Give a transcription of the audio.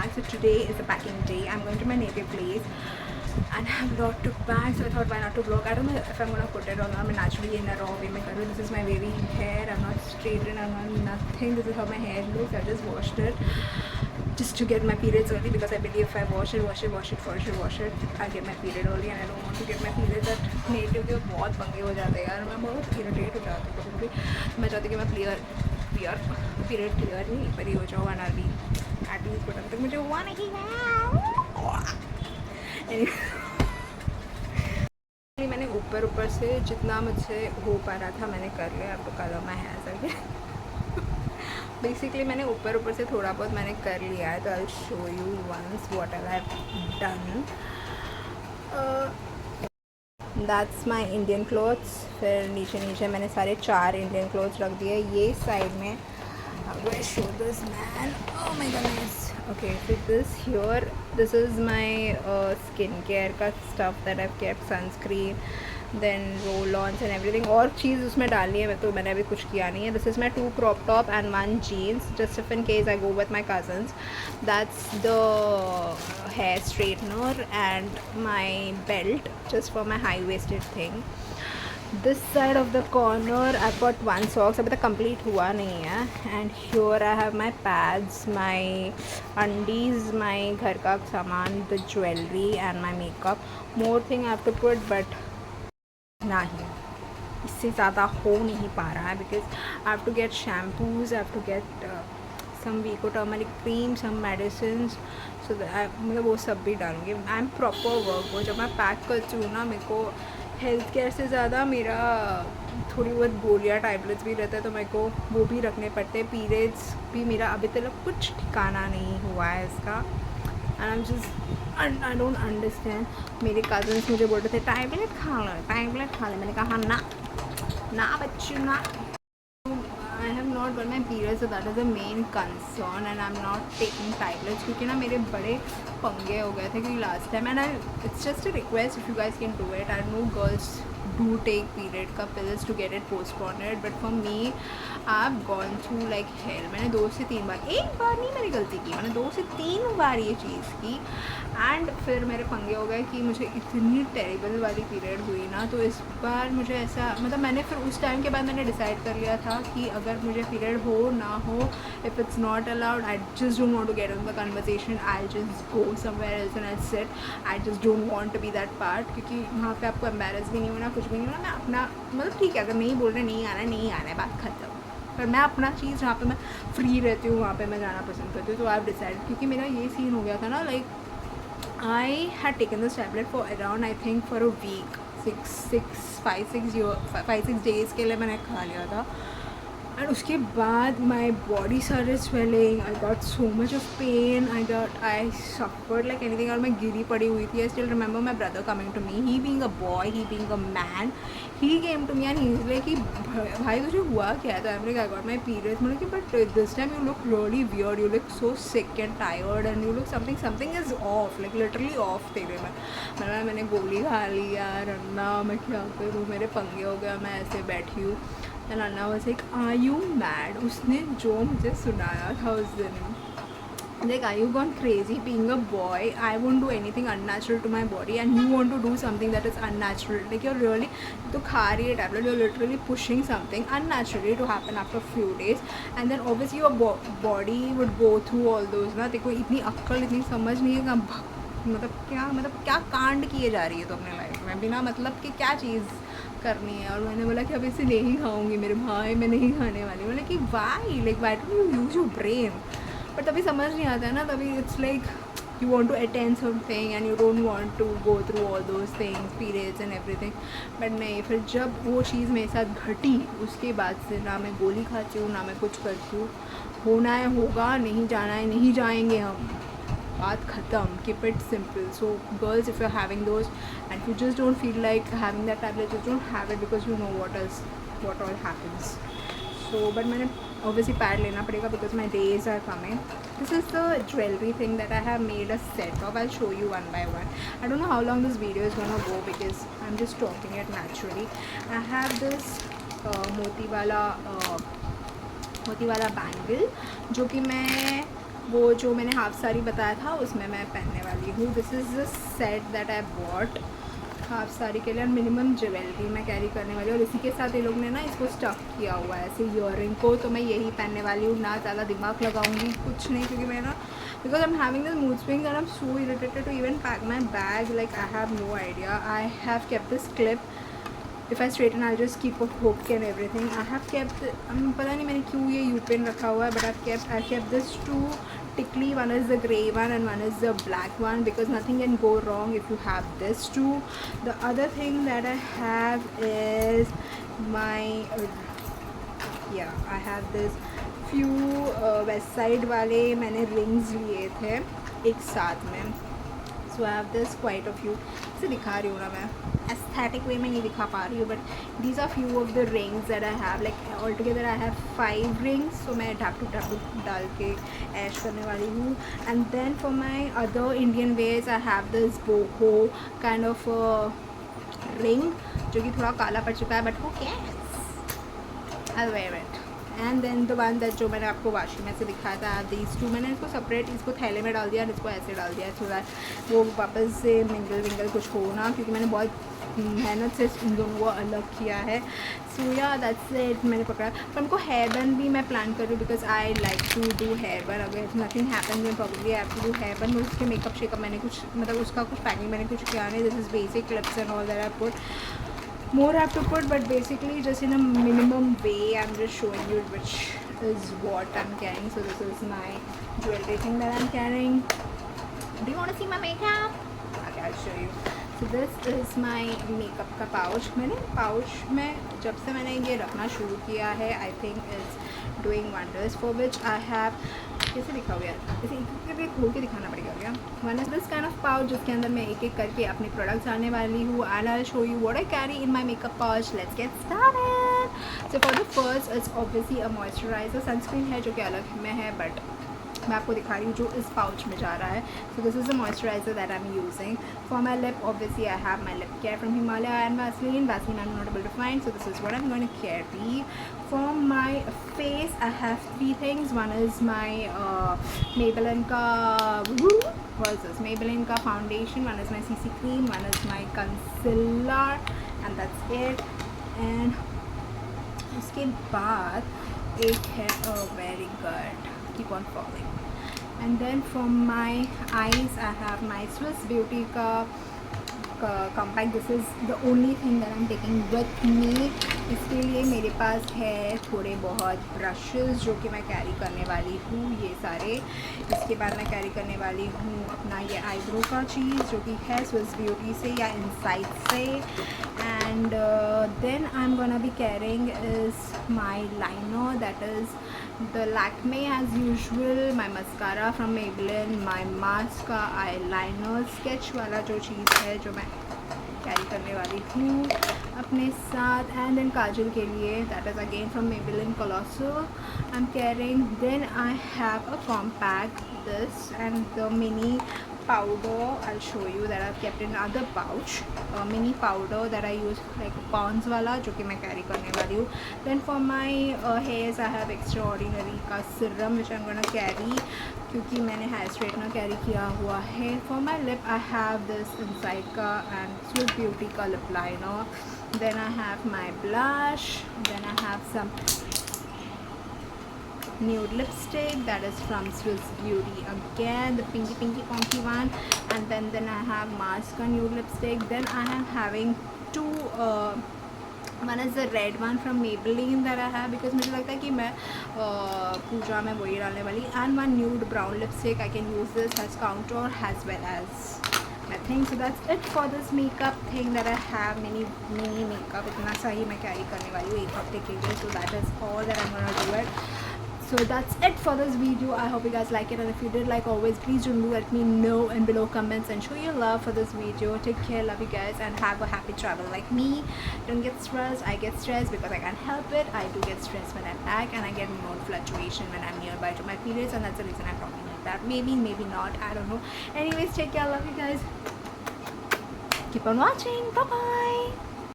bag. So today is the packing day. I'm going to my native place and I have a lot to pack, so I thought why not to vlog. I don't know if I'm going to put it on. I'm naturally in a raw way. This is my wavy hair. I'm not straightened, I'm not nothing. This is how my hair looks. I just washed it just to get my periods early, because I believe if I wash it, I'll get my period early, and I don't want to get my periods at native के बहुत पंगे हो जाते हैं यार. मैं बहुत irritate हो जाती हूँ कभी भी. मैं चाहती हूँ कि मैं पीरियड क्लियर नहीं पर ही हो जाऊँ, एंड अभी एटलीस्ट बटन तक मुझे हुआ नहीं है. मैंने ऊपर से जितना मुझसे हो पा रहा था मैंने कर लिया. अब तो colour my here again. Basically मैंने ऊपर से थोड़ा बहुत मैंने कर लिया है, तो I show you once what I have done. That's my Indian clothes. फिर नीचे मैंने सारे 4 इंडियन क्लोथ्स रख दिए. ये साइड में I show this man, oh my goodness. Okay, फिर this here, this is my skin care का stuff that I have kept. Sunscreen, then roll ons and everything. और चीज़ उसमें डालनी है, तो मैंने अभी कुछ किया नहीं है. This is my 2 crop top and 1 jeans, just if in case I go with my cousins. That's the hair straightener and my belt just for my high waisted thing. This side of the corner I've got 1 socks, अभी तक complete हुआ नहीं है. And here I have my pads, my undies, my घर का सामान, the jewelry and my makeup. More thing I have to put, but नहीं, इससे ज़्यादा हो नहीं पा रहा है, because I have to get shampoos, I have to get some Vico turmeric cream, some medicines, so मतलब वो सब भी डालूँगी. I am proper work. वो जब मैं पैक करती हूँ ना, मेरे को हेल्थ केयर से ज़्यादा मेरा थोड़ी बहुत गोलियाँ टैबलेट्स भी रहता है, तो मेरे को वो भी रखने पड़ते हैं. पीरियड्स भी मेरा अभी तक कुछ ठिकाना नहीं हुआ है इसका. And I am just, I don't understand. मेरे कज़न्स मुझे बोल रहे थे टैबलेट खा लो. मैंने कहा ना बच्चों ना. I have not got my period, so that is the main concern, and I'm not taking tablets क्योंकि ना मेरे बड़े पंगे हो गए थे क्योंकि last time, and it's just a request if you guys can do it. I know girls do take period का pills to get it postponed, but for me I've gone through like hell. मैंने 2 से 3 बार, एक बार नहीं मेरी गलती की, मैंने 2 से 3 बार ये चीज़ की. एंड फिर मेरे पंगे हो गए कि मुझे इतनी टेरिबल वाली पीरियड हुई ना, तो इस बार मुझे ऐसा, मतलब मैंने फिर उस टाइम के बाद मैंने डिसाइड कर लिया था कि अगर मुझे पीरियड हो ना हो, if it's not allowed, I just don't want to get in the conversation. I just go somewhere else and I sit. I just don't want to be that part, क्योंकि वहाँ पे आपको एम्बेरस भी नहीं होना, कुछ भी नहीं होना. मैं अपना, मतलब ठीक है, अगर नहीं बोल रहे नहीं आना है, बात खत्म. पर मैं अपना चीज़ जहाँ पे मैं फ्री रहती हूँ वहाँ पे मैं जाना पसंद करती हूँ. तो आई डिसाइड, क्योंकि मेरा ये सीन हो गया था ना, like I had taken this tablet for around, I think, for a week. 5-6 days के लिए मैंने खा लिया था. एंड उसके बाद my body started swelling. I got so much of pain. I suffered like anything. और मैं गिरी पड़ी हुई थी. I still remember my brother coming to me. He being a boy, he being a man, he came to me and he's like कि भाई तुझे हुआ क्या है? तो I'm like I got my periods. मतलब कि but this time you look really weird. You look so sick and tired and you look something is off. Like literally off तेरे में. मैंने गोली खा ली यार. अन्ना मैं क्या करूँ? मेरे पंगे हो गया. मैं ऐसे बैठी हूँ. And Anna was like, are you mad? उसने जो मुझे सुनाया था उस दिन, like, are you gone crazy? Being a boy, I won't do anything unnatural to my body, and you want to do something that is unnatural. Like you're really, तो खा रही है tablet, you're literally pushing something unnaturally to happen after a few days, and then obviously your body would go through all those ना. देखो इतनी अक्ल, इतनी समझ नहीं है, मतलब क्या कांड किए जा रही है तो अपने लाइफ में बिना मतलब कि क्या चीज़ करनी है. और मैंने बोला कि अब इसे नहीं खाऊंगी मेरे भाई, मैं नहीं खाने वाली. बोला कि why don't you use your brain. But तभी समझ नहीं आता है ना, तभी it's like you want to attend something and you don't want to go through all those things, periods and everything. But नहीं, फिर जब वो चीज़ मेरे साथ घटी उसके बाद से ना मैं गोली खाती हूँ ना मैं कुछ करती हूँ. होना है होगा, नहीं जाना है नहीं जाएंगे हम, बात ख़त्म. Keep it simple. So girls, if you are having those and you just don't feel like having that tablet, just don't have it because you know what all happens. So but मैंने obviously pad लेना पड़ेगा because my days are coming. This is the jewelry thing that I have made a set of. I'll show you one by one. I don't know how long this video is gonna go because I'm just talking it naturally. I have this मोती वाला bangle जो कि मैं वो जो मैंने half sari बताया था उसमें मैं पहनने वाली हूँ. This is the set that I bought half sari के लिए. और मिनिमम ज्वेलरी मैं कैरी करने वाली हूँ. और इसी के साथ ये लोग ने ना इसको स्टफ़ किया हुआ है ऐसे ईयरिंग को. तो मैं यही पहनने वाली हूँ. ना ज़्यादा दिमाग लगाऊंगी कुछ नहीं, क्योंकि मैं ना because I'm having this mood swings and I'm so irritated to even pack my bag. Like I have no idea. I have kept this clip. If I straighten, I'll just keep a hook and everything. I have kept. पता नहीं मैंने क्यों ये U-pin रखा हुआ है, but I kept this two tickly. One is the grey one and one is the black one, because nothing can go wrong if you have this two. The other thing that I have is my I have this few west side वाले मैंने rings लिए थे एक साथ में. So I have this quite of you. इसे दिखा रही हूँ ना मैं एस्थेटिक वे में नहीं दिखा पा रही हूँ, but these are few of the rings that I have. Like all together I have 5 rings. So मैं ढाकू डाल के ऐश करने वाली हूँ. And then for my other Indian wears I have this boho kind of ring जो कि थोड़ा काला पड़ चुका है, but who cares, I'll wear it. And then the one that जो मैंने आपको वाशिंग में से दिखाया था दीज टू, मैंने इसको सेपरेट इसको थैले में डाल दिया और इसको ऐसे डाल दिया सो दैट वो वापस से मिंगल विंगल कुछ हो ना, क्योंकि मैंने बहुत मेहनत से इन दोनों को अलग किया है. सो या दैट्स इट. मैंने पकड़ा. पर उनको हेयर बन भी मैं प्लान कर रही हूँ because I like to do hair bun. अगर nothing happen then probably I have to do hair bun. उसके मेकअप शेकअप मैंने कुछ मतलब उसका कुछ पैकिंग मैंने कुछ किया नहीं. This is basic clips and all that I put. More I have to put, but basically just in a minimum way I'm just showing you which is what I'm carrying. So this is my jewelry thing that I'm carrying. Do you want to see my makeup? Okay, I'll show you. So this is my makeup का pouch. मैंने pouch में जब से मैंने ये रखना शुरू किया है I think it's doing wonders, for which I have कैसे दिखा हुआ है इसे एक खोल के दिखाना पड़ेगा क्या. One is this kind of pouch जिसके अंदर मैं एक एक करके अपने प्रोडक्ट्स डालने वाली हूँ. And I show you what I carry in my makeup pouch. Let's get started. So for the first it's obviously a moisturiser. Sunscreen है जो कि अलग में है, बट मैं आपको दिखा रही हूँ जो इस पाउच में जा रहा है. So this is a moisturiser that I am using. For my lip obviously I have my lip care from Himalaya and Vaseline I am not able to find. So this is what I am going to carry. For my face I have 3 things. One is my Maybelline ka what is this Maybelline ka foundation. One is my CC cream. One is my concealer, and that's it. And उसके बाद एक है very good keep on falling. And then for my eyes I have my Swiss Beauty ka compact. This is the only thing that I am taking with me. इसके लिए मेरे पास है थोड़े बहुत ब्रशेस जो कि मैं कैरी करने वाली हूँ ये सारे. इसके बाद मैं कैरी करने वाली हूँ अपना ये आईब्रो का चीज़ जो कि है स्विस ब्यूटी से या इनसाइड से. And then I am gonna be carrying is my liner that is the Lakme as usual, my mascara from Maybelline, my mascara, eyeliner, sketch वाला जो चीज़ है जो मैं कैरी करने वाली हूँ अपने साथ. एंड देन काजल के लिए that is again from Maybelline Colossal I am carrying. Then I have a compact this and the mini powder. I'll show you that I've kept in another pouch. Mini powder that I use like Pond's वाला जो कि मैं carry करने वाली हूँ. Then for my hairs I have Extraordinary का serum which I'm gonna carry क्योंकि मैंने hair straightener कैरी किया हुआ है. For my lip I have this Inside का and Swiss Beauty का lip liner. Then I have my blush. Then I have some nude lipstick that is from Swiss Beauty again, the pinky ponky one. And then I have mascara nude lipstick. Then I am having two one is the red one from Maybelline that I have because मुझे लगता है कि मैं पूजा में वही डालने वाली. And one nude brown lipstick. I can use this as contour as well as nothing. So that's it for this makeup thing that I have. mini makeup इतना सा ही मैं कैरी करने वाली हूँ एक हफ्ते के लिए. So that is all that I'm gonna do it. So that's it for this video. I hope you guys like it, and if you did, like always, please do let me know in below comments and show your love for this video. Take care, love you guys, and have a happy travel like me. Don't get stressed. I get stressed because I can't help it. I do get stressed when I pack, and I get more fluctuation when I'm nearby to my periods, and that's the reason I'm talking like that. Maybe not, I don't know. Anyways, take care, love you guys. Keep on watching. Bye bye.